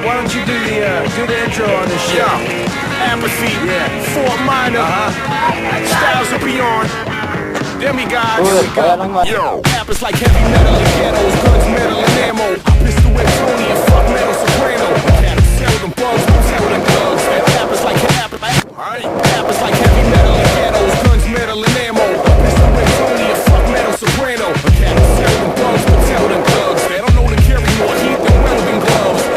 Why don't you do the intro on this shit? Apathy, Fort Minor, Styles of Beyond, Demigods, yo. Rappers like heavy metal and ghettos, guns, metal and ammo. Pistol with Tony and fuck metal soprano. Sell them bugs, sell them thugs. Rappers like heavy metal and ghettos, guns, metal and ammo. Pistol with Tony and fuck metal soprano. Sell them bugs, sell them thugs. They don't know to carry more heat than welding gloves.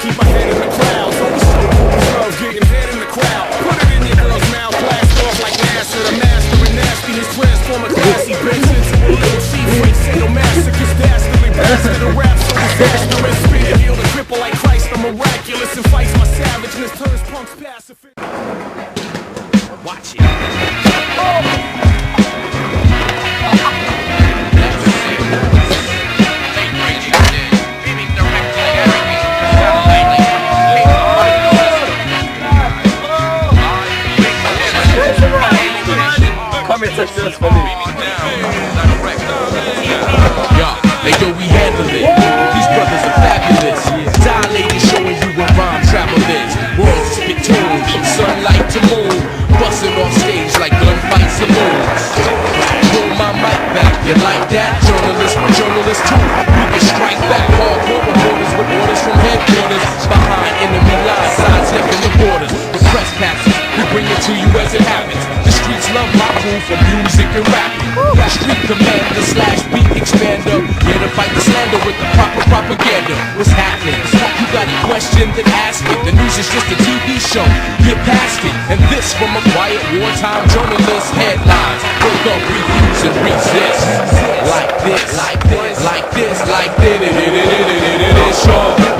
Keep my head in the clouds, always so cool, love getting head in the crowd. Put it in your girl's mouth, blast off like NASA. The master and nastiness, transform a classy bitch into a little C-freak. Sadomasochist, dastardly bastard, a rap so disastrous. Spit and heal the cripple like Christ, I'm miraculous. And fights my savageness, turns punks pacifist. Watch it. Yo, we handle it. These brothers are fabulous. Dilated, showing you what rhyme travel is. Worlds spit tunes from sunlight to moon. Busting off stage like gunfights and moons. Pull my mic back, you like that? Journalists too. We can strike back. Hardcore reporters with orders from headquarters. Behind enemy lines, sidestepping the borders. The press passes, we bring it to you as it happens. The streets love my crew for music and rapping. The street commander slash beat expander. Here to fight the slander with the proper propaganda. What's happening? You got a question, then ask it. The news is just a TV show. Get past it. And this from a quiet wartime journalist. Headlines. Wake up, refuse and resist. Like this, like this, like this, like this.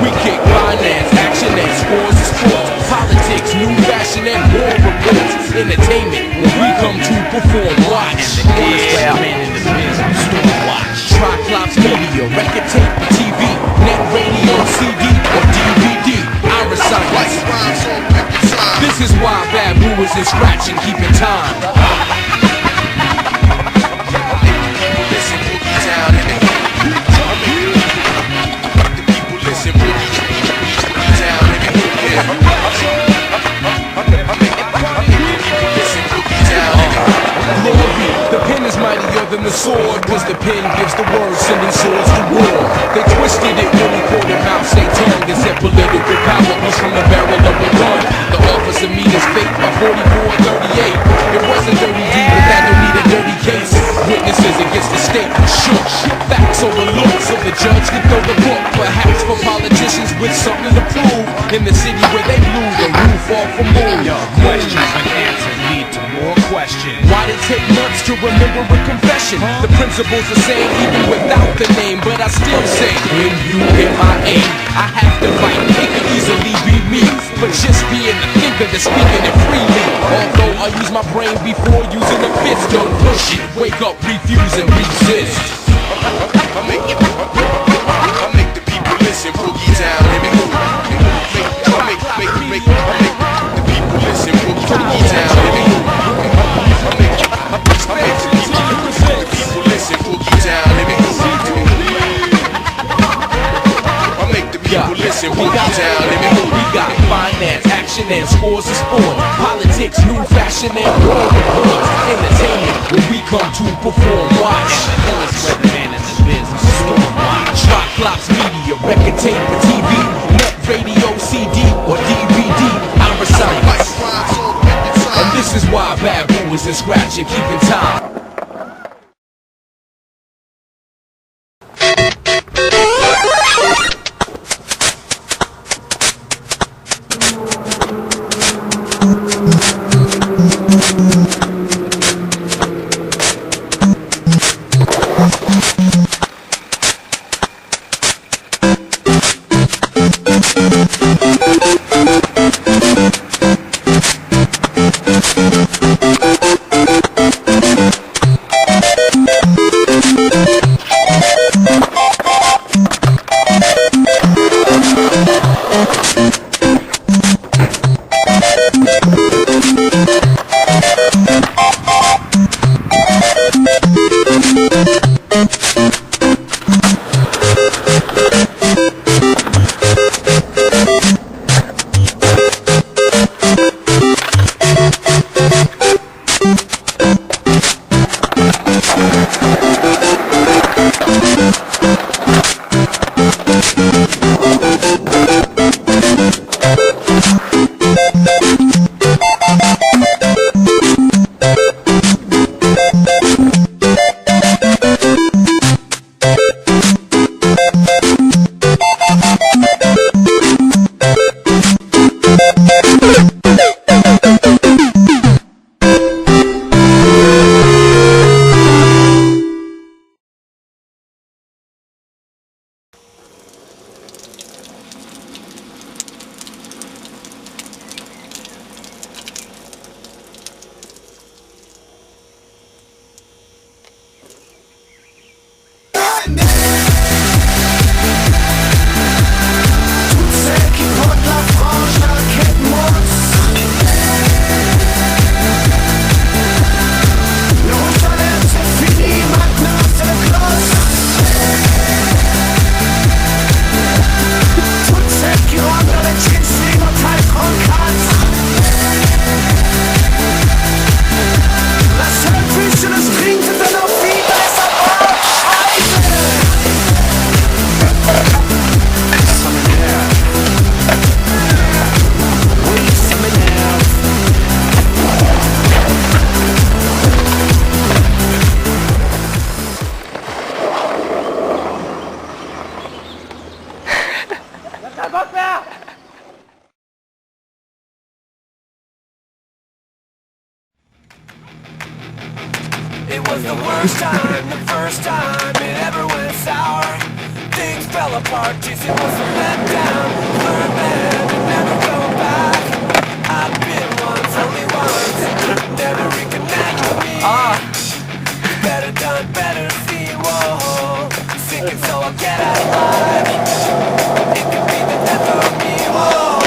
We kick finance, action and scores of sports. Politics, new fashion and war reports. Entertainment, when we come to perform. Watch. Triclops media, record tape, TV, net radio, CD, or DVD. Iris science. This is why Babu is in scratch and keeping time. Listen, boogie down in the people listen, boogie down in the Glory, the pen is mightier than the sword, cause the pen gives the word, sending swords to war. They twisted it when we quoted Mao Zedong and said political power comes from the barrel of a gun. The officer meters fake by 44-38. It wasn't dirty deed, but that don't need a dirty case. Witnesses against the state shook. Facts overlooked, so the judge can throw the book. Perhaps for politicians with something to prove. In the city where they blew the roof off a moon. Questions and answers lead to more questions. Why did it take months to remember a confession? The principle's the same even without the name, but I still say, when you hit my aim, I have to fight. It could easily be me, but just being the thinker that's speaking it freely. Although I use my my brain before using a fist. Don't push it, wake up, refuse and resist. I make the people listen, boogie down, let me move. I make the people listen, boogie down, let me move. I make the people listen, boogie down, let me move. I make the people listen, boogie down, let me move. We got finance, action and scores of sport, politics, new fashion and war reports, entertainment when we come to perform. Watch. Rock clocks, media, record tape, or TV, net radio, CD, or DVD. I recite, and this is why bad boys and scratching keeping time. It was the worst time, the first time it ever went sour. Things fell apart, geez, it was a letdown. Learn then and never go back. I've been once, only once. Never reconnect with me. Better done, better seen, whoa. Sinking so I'll get out alive. It could be the death of me, whoa.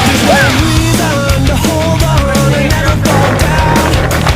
There's no reason to hold on and never go down.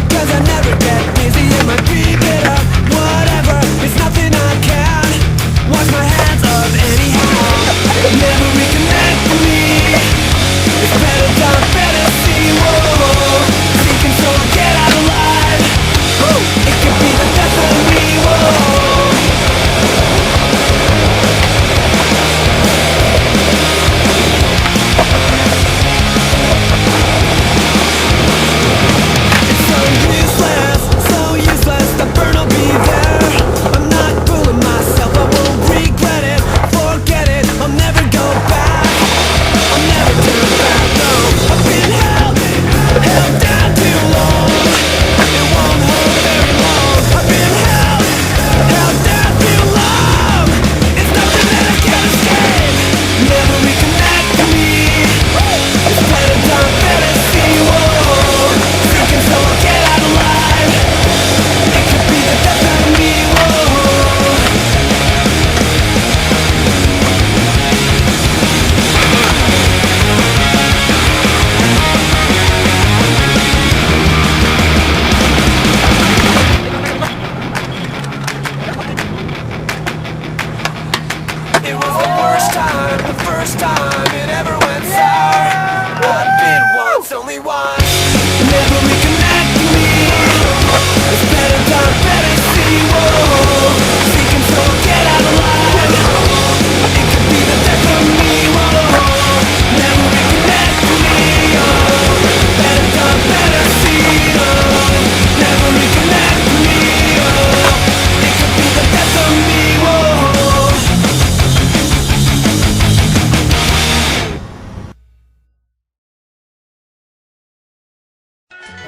first time it ever went sour. I've been once, only once. Never reconnect me. It's better done, better see. Whoa, seeking so get out of line. It could be the death of me. Whoa, never reconnect me. Oh, better done, better see. Oh, never reconnect me. Oh, it could be the death of me. Whoa.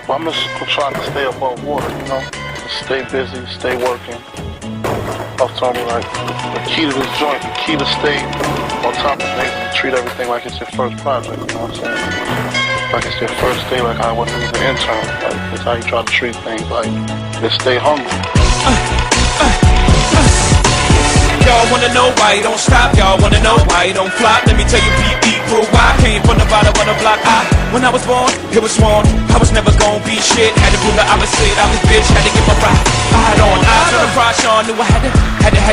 I'm just trying to stay above water, you know? Stay busy, stay working. I was telling you, like, the key to this joint, the key to stay on top of things, treat everything like it's your first project, you know what I'm saying? Like it's your first day, like I wasn't even an intern. Like, it's how you try to treat things, like, just stay hungry. Y'all wanna know why you don't stop, y'all wanna know why you don't flop. Let me tell you, people, why I came from the bottom of the block. When I was born, it was sworn I was never gonna be shit. Had to prove that I was it, I was bitch, had to get my pride. I had on eyes on the prize, Sean knew I had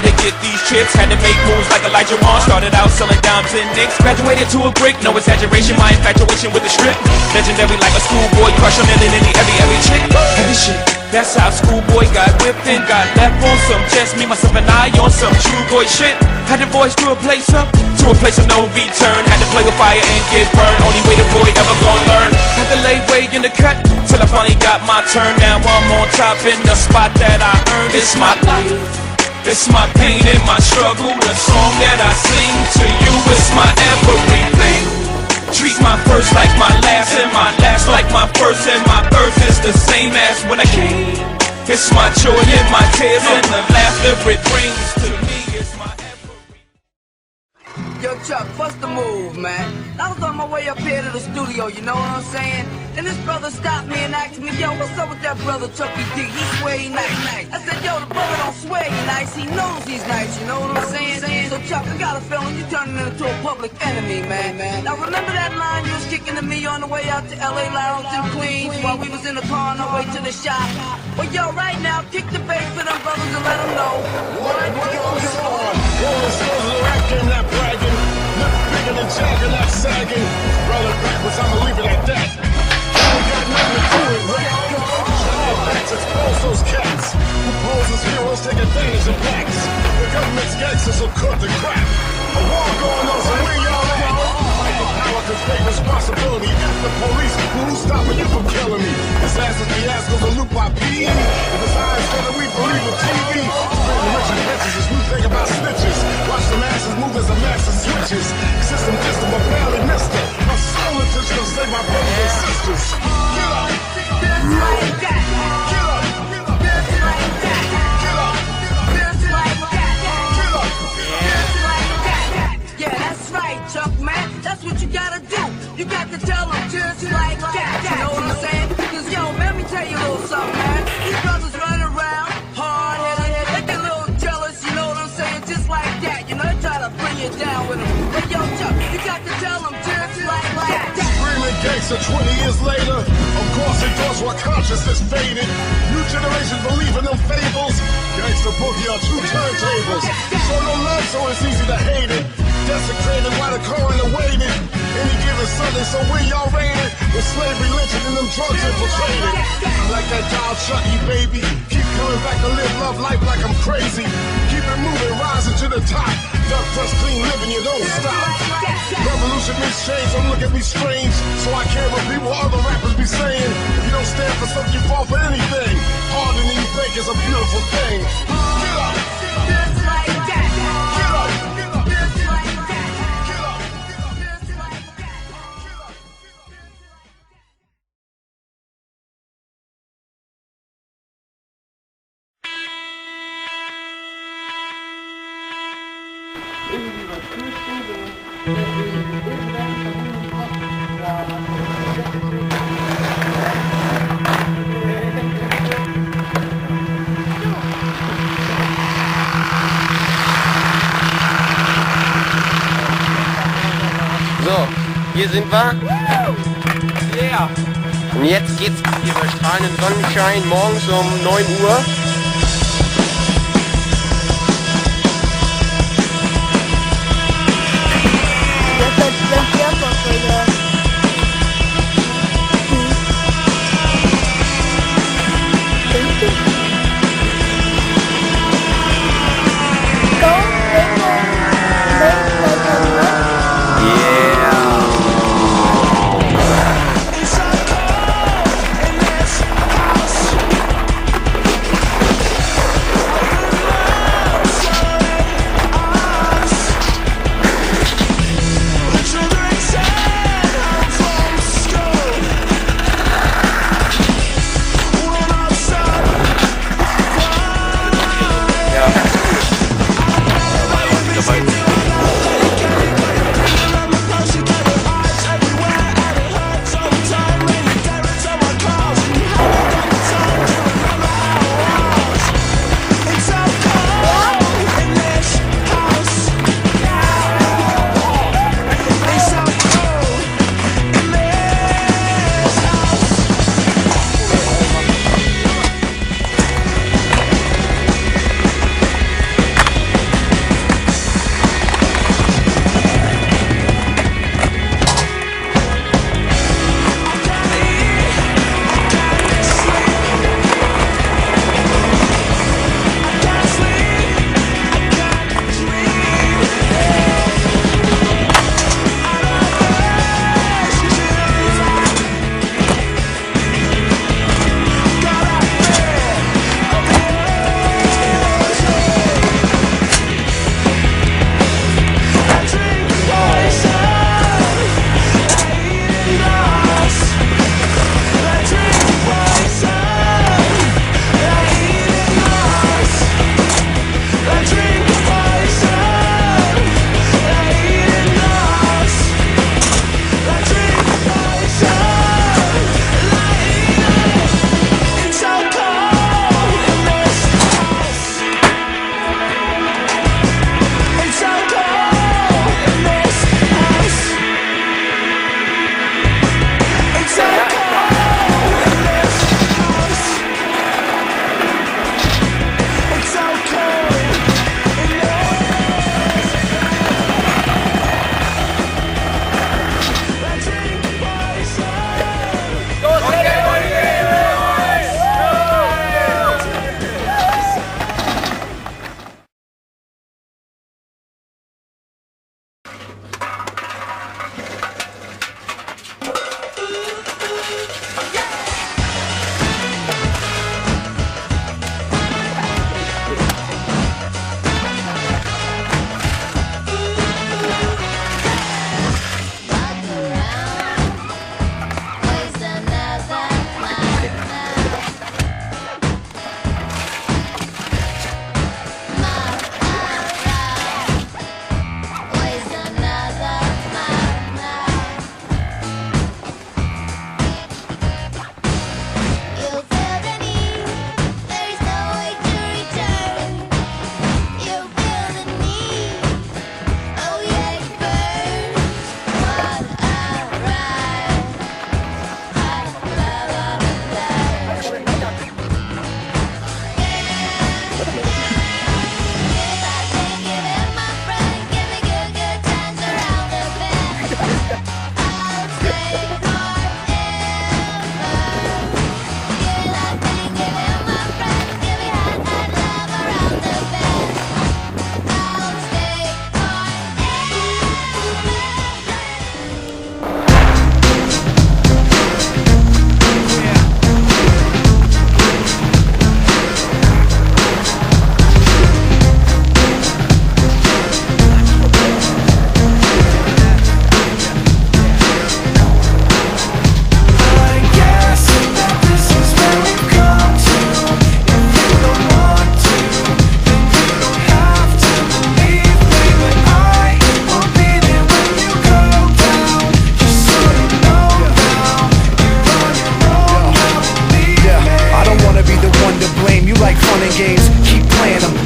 to get these chips. Had to make moves like Elijah Wan. Started out selling dimes and nicks. Graduated to a brick, no exaggeration, my infatuation with the strip. Legendary like a schoolboy, crush on every chick. Heavy shit. That's how schoolboy got whipped and got left on some just me, myself and I on some true boy shit. Had to voice to a place of no return. Had to play with fire and get burned. Only way the boy ever gonna learn. Had to lay way in the cut till I finally got my turn. Now I'm on top in the spot that I earned. It's my life, it's my pain and my struggle. The song that I sing to you is my everything. Treat my first like my last, and my last like my first, and my birth is the same as when I came. It's my joy and my tears and the laughter it brings to me. It's my Yo, Chuck, what's the move, man? I was on my way up here to the studio, you know what I'm saying? And this brother stopped me and asked me, yo, what's up with that brother Chucky D? He swear he nice. I said, yo, the brother don't swear he nice, he knows he's nice, you know what I'm saying? So Chuck, I got a feeling you turning into a public enemy, man. Now remember that line you was kicking to me on the way out to LA Lounge in Queens while we was in the car on our way to the shop? Well, yo, right now, kick the bass for them brothers and let them know what goes on. Not bragging, not bigger than jagging, not sagging. Rolling backwards, I'ma leave it at that. I ain't got nothing to do with rap. Let's expose those cats who pose as heroes, take advantage of blacks. The government's gangsters will cut the crap. A war going on, so where y'all at? Fight for power, cause take responsibility. F the police, who's stopping you from killing me? This ass is fiasco, the loop I pee. If it's eyes that we believe in TV. Spreading rich and bitches as we think about snitches. Watch the masses move as a master switches. System distant, but barely missed it. My soul intention to save my brothers and sisters. Get up! Like that. Get up! Like that. Get up! Like that. Get up! Like that. Yeah, that's right, Chuck, man. That's what you gotta do. You got to tell them just like that. You know what I'm saying? Cause yo, man, let me tell you a little something, man. These brothers running around, hard-headed, they get a little jealous, you know what I'm saying? Just like that, you know, they try to bring you down with them. But yo, Chuck, you got to tell them just like that. Screaming gangster 20 years later. Of course it goes while consciousness faded. New generations believe in them fables. Gangster boogie on two turntables. Show no love, so it's easy to hate it. Desecrated while the coroner waited. Any given Sunday, so where y'all raided? With slavery lynching and them drugs infiltrated. I'm like that dog Chucky, baby. Keep coming back to live love life like I'm crazy. Keep it moving, rising to the top. Duck dust clean living, you don't stop. Revolution means change, don't look at me strange. So I can't repeat what other rappers be saying. If you don't stand for something, you fall for anything. Harder than you think is a beautiful thing. Get up! Just like that. Get up! Just like that. Get up! Just like that. So, hier sind wir. Yeah. Und jetzt geht's hier bei strahlendem Sonnenschein morgens um 9 Uhr.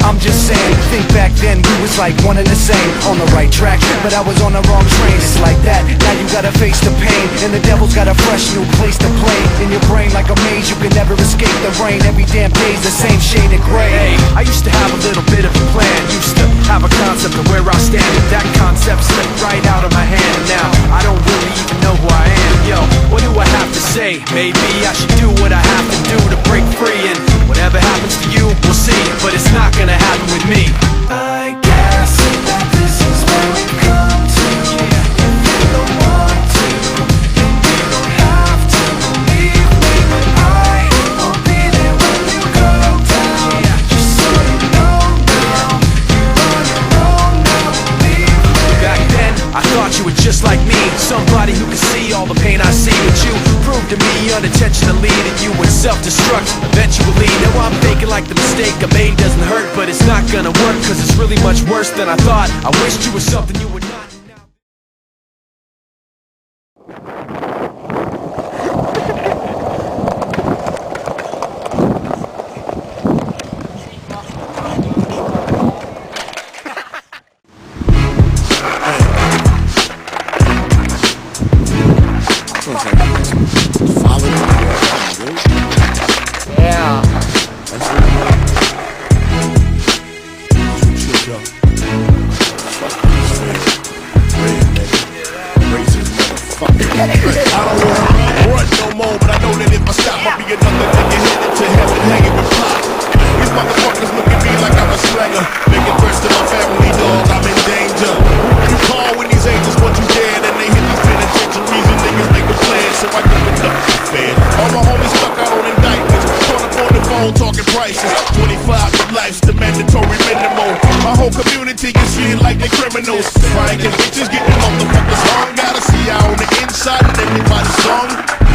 I'm just saying, think back then we was like one and the same. On the right track, but I was on the wrong train. It's like that, now you gotta face the pain, and the devil's got a fresh new place to play. In your brain like a maze, you can never escape the rain. Every damn day's the same shade of gray. Hey, I used to have a little bit of a plan, used to have a concept of where I stand, but that concept slipped right out of my hand. And now I don't really even know who I am. Yo, what do I have to say? Maybe I should do what I have to do to break free, and whatever happens to you, we'll see, but it's not gonna happen with me. I guess that this is where we come to. If you don't want to, then you don't have to believe me, but I will be there when you go down. Just so you know now, you're on your own now, believe me. Back then, I thought you were just like me, somebody who could see all the pain I see. But you proved to me unintentionally that you would self-destruct eventually. Now I'm thinking like the mistake I made doesn't hurt, but it's not gonna work, cause it's really much worse than I thought. I wished you were something you were not. Yeah. I don't wanna run no more, but I know that if I stop, I'll be another nigga headed to heaven hanging with pop. These motherfuckers look at me like I'm a slanger, making threats to my family, dog, I'm in danger. You call when these angels want you dead, and they hit these penitentiaries, and niggas make a plan, so I give it up to fed. All my homies stuck out on indictments, caught up on the phone talking prices. 25 to life's the mandatory minimum. My whole community is feeling like they criminals. Frank and bitches getting motherfuckers hung. Gotta see how on the inside and everybody's song.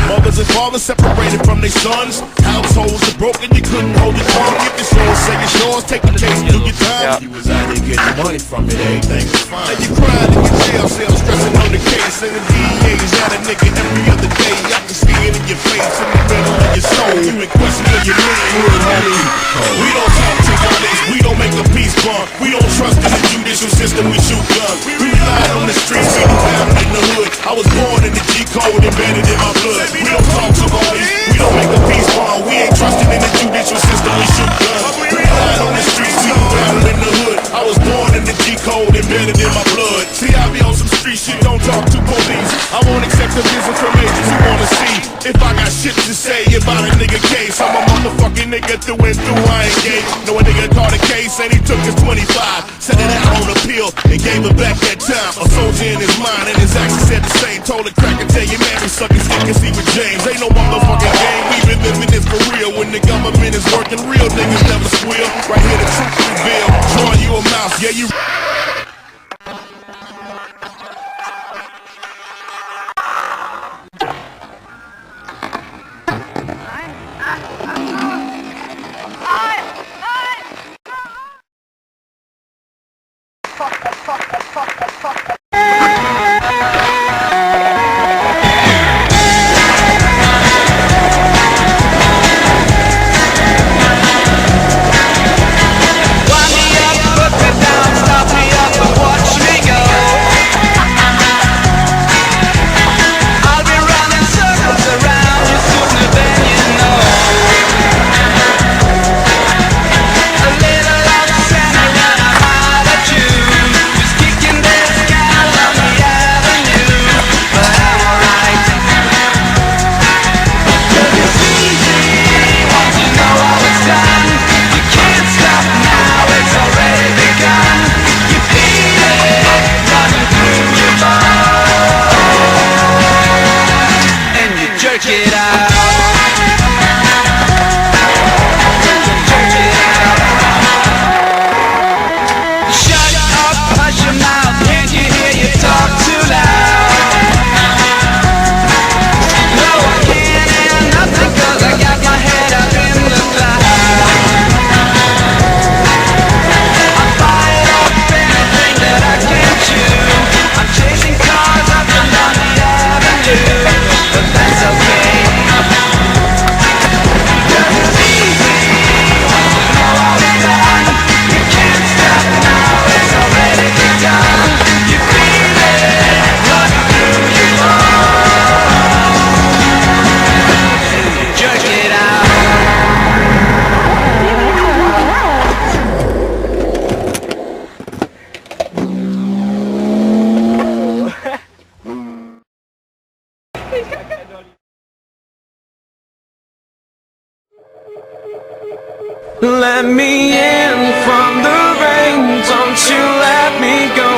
Mothers and fathers separated from their sons. Households are broken, you couldn't hold your tongue. If it's yours, say it's yours, take the case, do your time. You was out there getting money from it, everything was fine. And you cried in your jail cell, stressing on the case. And the DA's at a nigga every other day. I can see it in your face, in the middle of your soul. You in question of your manhood, homie. We don't talk to violence, we don't make a peace bond. We don't trust in the judicial system, we shoot guns. We rely on the streets, we do battle in the hood. I was born in the G code, embedded in my blood. We don't talk to police, we don't make a peace bond. We ain't trusting in the judicial system, we shoot guns. We rely on the streets, we do battle in the hood. I was born in the G code, embedded in my blood. See, I be on some street shit, don't talk to police. I won't accept the business from agents who wanna see if I got shit to say about a nigga case. I'm a motherfucking nigga through and through, I ain't gay. Know a nigga caught a case and he took his 25, set it out on appeal and gave it back that time. A soldier in his mind and his actions said the same. Told a cracker, tell your man we suck his dick and see with James. Ain't no motherfucking game, we been living this for real. When the government is working, real niggas never squeal. Right here the truth reveal, drawing you a mouse, yeah you. let me in from the rain. Don't you let me go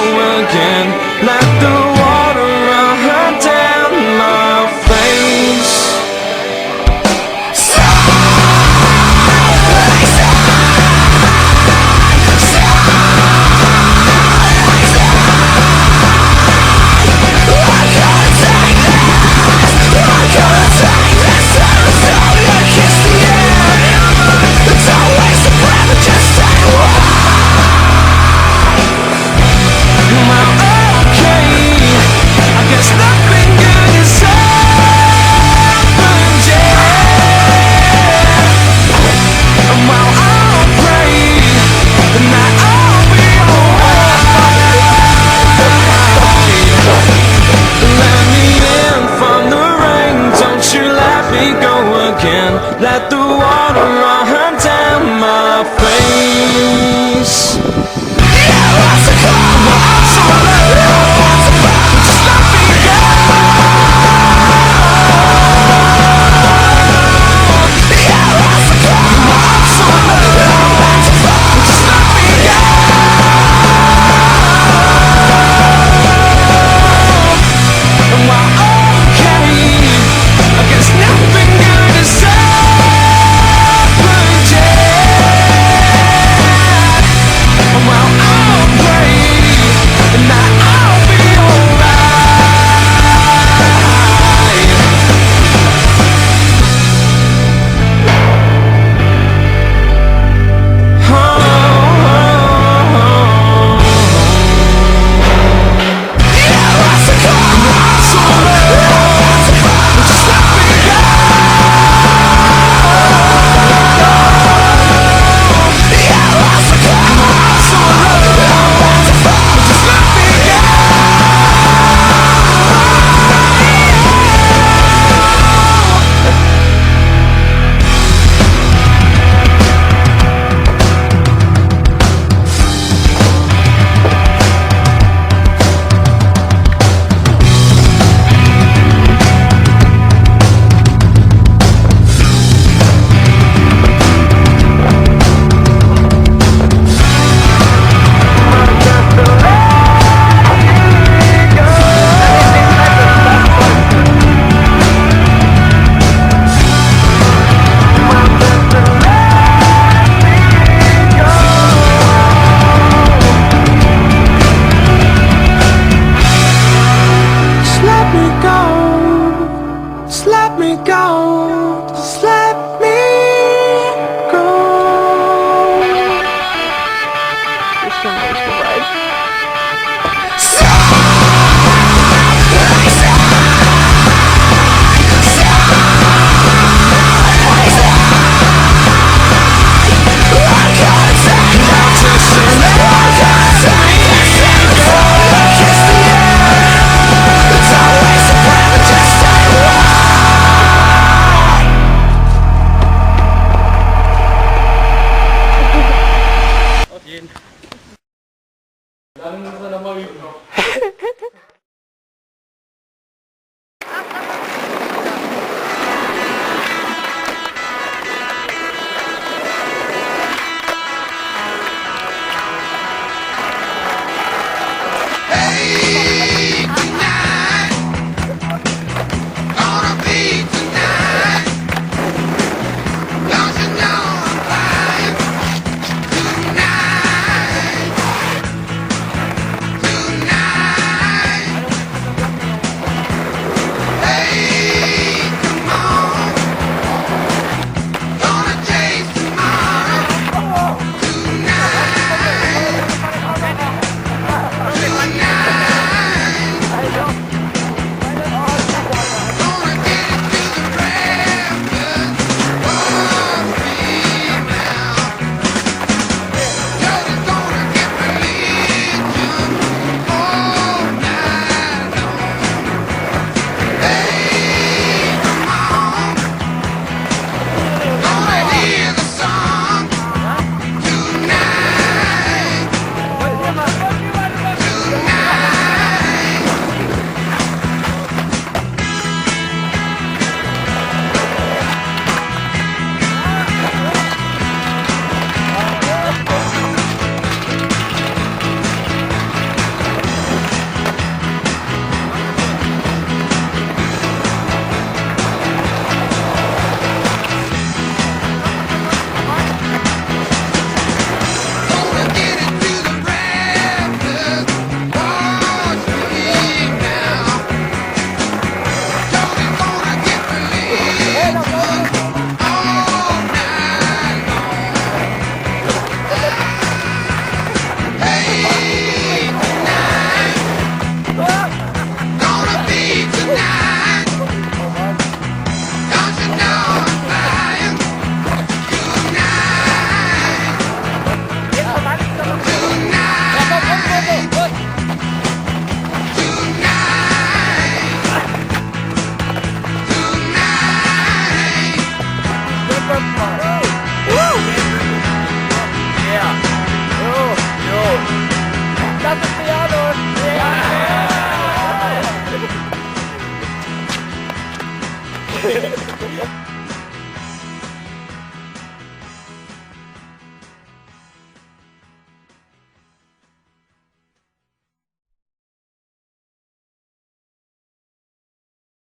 again. Let the water run down my face. Let the water run down my face. Let me go, just let me go. This song is the vibe.